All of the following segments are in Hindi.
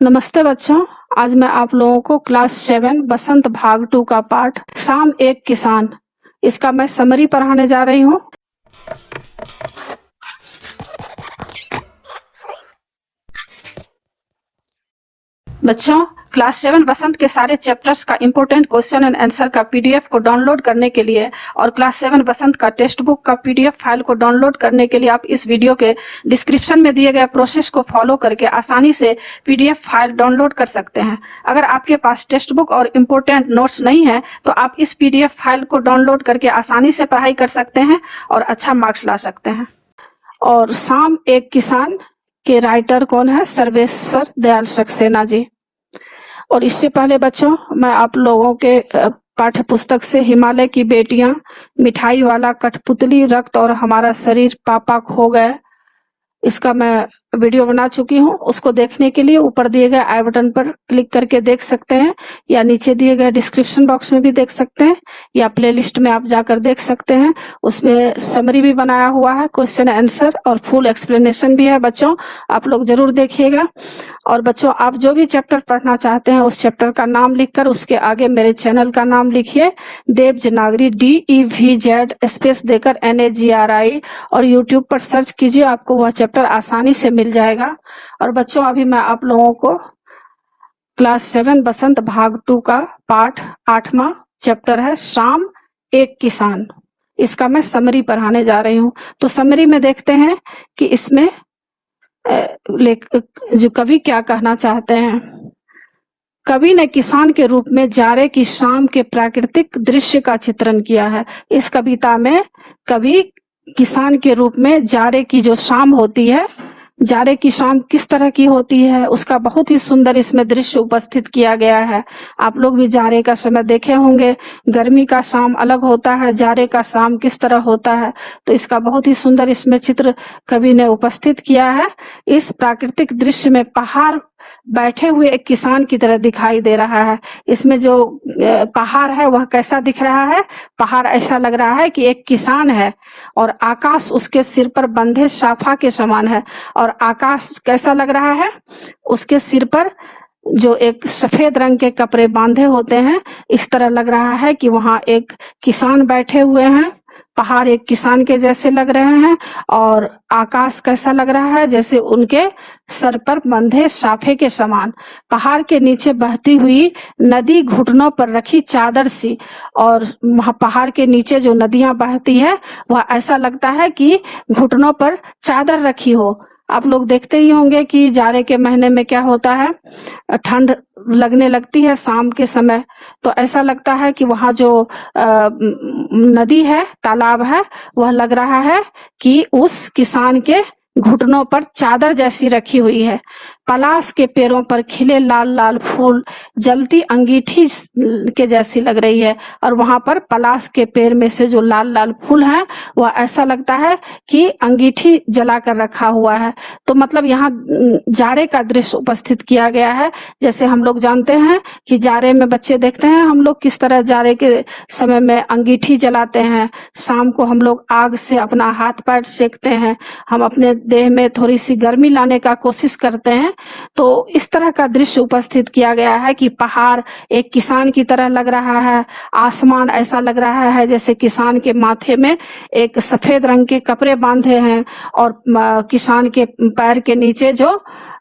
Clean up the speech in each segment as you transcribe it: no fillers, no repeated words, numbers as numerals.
नमस्ते बच्चों। आज मैं आप लोगों को क्लास 7 बसंत भाग 2 का पाठ शाम एक किसान इसका मैं समरी पढ़ाने जा रही हूँ। बच्चों, क्लास 7 बसंत के सारे चैप्टर्स का इम्पोर्टेंट क्वेश्चन एंड आंसर का पीडीएफ को डाउनलोड करने के लिए और क्लास 7 बसंत का टेक्स्ट बुक का पीडीएफ फाइल को डाउनलोड करने के लिए आप इस वीडियो के डिस्क्रिप्शन में दिए गए प्रोसेस को फॉलो करके आसानी से पीडीएफ फाइल डाउनलोड कर सकते हैं। अगर आपके पास टेक्स्ट बुक और इम्पोर्टेंट नोट्स नहीं है तो आप इस पीडीएफ फाइल को डाउनलोड करके आसानी से पढ़ाई कर सकते हैं और अच्छा मार्क्स ला सकते हैं। और शाम एक किसान के राइटर कौन है? सर्वेश्वर दयाल सक्सेना जी। और इससे पहले बच्चों, मैं आप लोगों के पाठ्य पुस्तक से हिमालय की बेटियां, मिठाई वाला, कठपुतली, रक्त और हमारा शरीर, पापा खो गए, इसका मैं वीडियो बना चुकी हूँ। उसको देखने के लिए ऊपर दिए गए आई बटन पर क्लिक करके देख सकते हैं या नीचे दिए गए डिस्क्रिप्शन बॉक्स में भी देख सकते हैं या प्लेलिस्ट में आप जाकर देख सकते हैं। उसमें समरी भी बनाया हुआ है, क्वेश्चन आंसर और फुल एक्सप्लेनेशन भी है। बच्चों, आप लोग जरूर देखिएगा। और बच्चों, आप जो भी चैप्टर पढ़ना चाहते हैं उस चैप्टर का नाम लिखकर उसके आगे मेरे चैनल का नाम लिखिए, देवजनागरी, DEVZ स्पेस देकर NAGRI, और यूट्यूब पर सर्च कीजिए, आपको वह चैप्टर आसानी से मिल जाएगा। और बच्चों, अभी मैं आप लोगों को क्लास 7 बसंत भाग 2 का पाठ 8वां चैप्टर है शाम एक किसान, इसका मैं समरी पढ़ाने जा रही हूँ। तो समरी में देखते हैं कि इसमें जो कवि क्या कहना चाहते हैं। कवि ने किसान के रूप में जाड़े की शाम के प्राकृतिक दृश्य का चित्रण किया है। इस कविता में कवि किसान के रूप में जाड़े की जो शाम होती है, जाड़े की शाम किस तरह की होती है, उसका बहुत ही सुंदर इसमें दृश्य उपस्थित किया गया है। आप लोग भी जाड़े का समय देखे होंगे, गर्मी का शाम अलग होता है, जाड़े का शाम किस तरह होता है, तो इसका बहुत ही सुंदर इसमें चित्र कवि ने उपस्थित किया है। इस प्राकृतिक दृश्य में पहाड़ बैठे हुए एक किसान की तरह दिखाई दे रहा है। इसमें जो पहाड़ है वह कैसा दिख रहा है? पहाड़ ऐसा लग रहा है कि एक किसान है और आकाश उसके सिर पर बंधे साफा के समान है। और आकाश कैसा लग रहा है? उसके सिर पर जो एक सफेद रंग के कपड़े बांधे होते हैं, इस तरह लग रहा है कि वहां एक किसान बैठे हुए हैं। पहाड़ एक किसान के जैसे लग रहे हैं और आकाश कैसा लग रहा है? जैसे उनके सर पर बंधे साफे के समान। पहाड़ के नीचे बहती हुई नदी घुटनों पर रखी चादर सी, और वहां पहाड़ के नीचे जो नदियां बहती है वह ऐसा लगता है कि घुटनों पर चादर रखी हो। आप लोग देखते ही होंगे कि जाड़े के महीने में क्या होता है, ठंड लगने लगती है शाम के समय, तो ऐसा लगता है कि वहां जो नदी है, तालाब है, वह लग रहा है कि उस किसान के घुटनों पर चादर जैसी रखी हुई है। पलाश के पेड़ों पर खिले लाल लाल फूल जलती अंगीठी के जैसी लग रही है, और वहां पर पलाश के पेड़ में से जो लाल लाल फूल हैं वह ऐसा लगता है कि अंगीठी जला कर रखा हुआ है। तो मतलब यहाँ जाड़े का दृश्य उपस्थित किया गया है। जैसे हम लोग जानते हैं कि जाड़े में बच्चे देखते हैं हम लोग किस तरह जाड़े के समय में अंगीठी जलाते हैं, शाम को हम लोग आग से अपना हाथ पैर सेकते हैं, हम अपने देह में थोड़ी सी गर्मी लाने का कोशिश करते हैं। तो इस तरह का दृश्य उपस्थित किया गया है कि पहाड़ एक किसान की तरह लग रहा है, आसमान ऐसा लग रहा है जैसे किसान के माथे में एक सफेद रंग के कपड़े बांधे हैं, और किसान के पैर के नीचे जो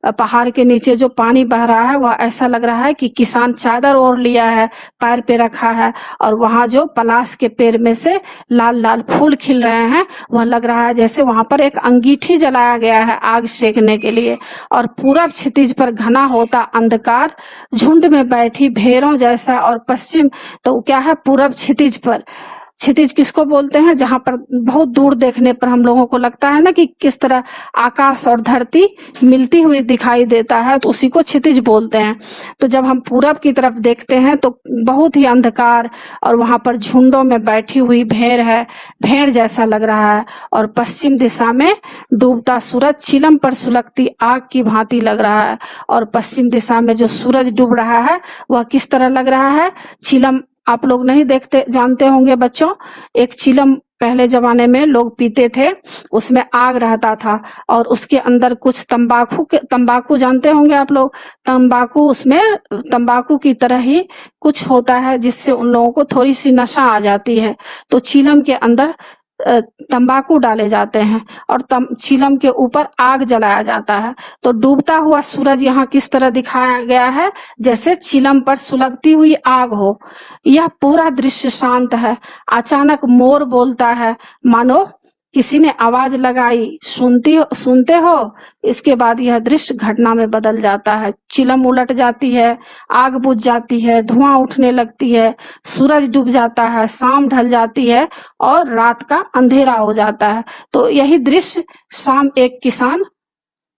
पहाड़ के नीचे जो पानी बह रहा है वह ऐसा लग रहा है कि किसान चादर ओढ़ लिया है, पैर पे रखा है, और वहां जो पलाश के पेड़ में से लाल लाल फूल खिल रहे हैं वह लग रहा है जैसे वहां पर एक अंगीठी जलाया गया है आग सेकने के लिए। और पूरब क्षितिज पर घना होता अंधकार, झुंड में बैठी भेड़ों जैसा, और पश्चिम तो क्या है, पूरब क्षितिज पर। क्षितिज किसको बोलते हैं? जहां पर बहुत दूर देखने पर हम लोगों को लगता है ना कि किस तरह आकाश और धरती मिलती हुई दिखाई देता है, तो उसी को क्षितिज बोलते हैं। तो जब हम पूरब की तरफ देखते हैं तो बहुत ही अंधकार, और वहां पर झुंडों में बैठी हुई भेड़ है, भेड़ जैसा लग रहा है। और पश्चिम दिशा में डूबता सूरज चिलम पर सुलगती आग की भांति लग रहा है। और पश्चिम दिशा में जो सूरज डूब रहा है वह किस तरह लग रहा है? चिलम आप लोग नहीं देखते जानते होंगे बच्चों, एक चिलम पहले जमाने में लोग पीते थे, उसमें आग रहता था और उसके अंदर कुछ तंबाकू जानते होंगे आप लोग, उसमें तंबाकू की तरह ही कुछ होता है जिससे उन लोगों को थोड़ी सी नशा आ जाती है। तो चीलम के अंदर तंबाकू डाले जाते हैं और चीलम के ऊपर आग जलाया जाता है। तो डूबता हुआ सूरज यहाँ किस तरह दिखाया गया है, जैसे चीलम पर सुलगती हुई आग हो। यह पूरा दृश्य शांत है। अचानक मोर बोलता है, मानो किसी ने आवाज लगाई, सुनते हो। इसके बाद यह दृश्य घटना में बदल जाता है। चिलम उलट जाती है, आग बुझ जाती है, धुआं उठने लगती है, सूरज डूब जाता है, शाम ढल जाती है और रात का अंधेरा हो जाता है। तो यही दृश्य शाम एक किसान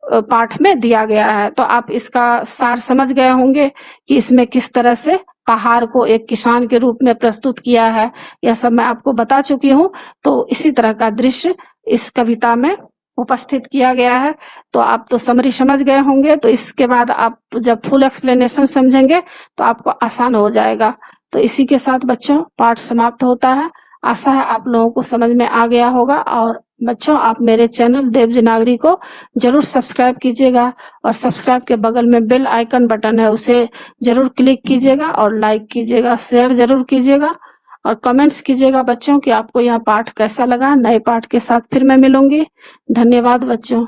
पाठ में दिया गया है। तो आप इसका सार समझ गए होंगे कि इसमें किस तरह से पहाड़ को एक किसान के रूप में प्रस्तुत किया है। यह सब मैं आपको बता चुकी हूँ। तो इसी तरह का दृश्य इस कविता में उपस्थित किया गया है। तो आप तो समरी समझ गए होंगे। तो इसके बाद आप जब फुल एक्सप्लेनेशन समझेंगे तो आपको आसान हो जाएगा। तो इसी के साथ बच्चों पाठ समाप्त होता है। आशा है आप लोगों को समझ में आ गया होगा। और बच्चों आप मेरे चैनल देवजी नागरी को जरूर सब्सक्राइब कीजिएगा और सब्सक्राइब के बगल में बेल आइकन बटन है, उसे जरूर क्लिक कीजिएगा और लाइक कीजिएगा, शेयर जरूर कीजिएगा और कमेंट्स कीजिएगा बच्चों कि आपको यह पाठ कैसा लगा। नए पाठ के साथ फिर मैं मिलूंगी। धन्यवाद बच्चों।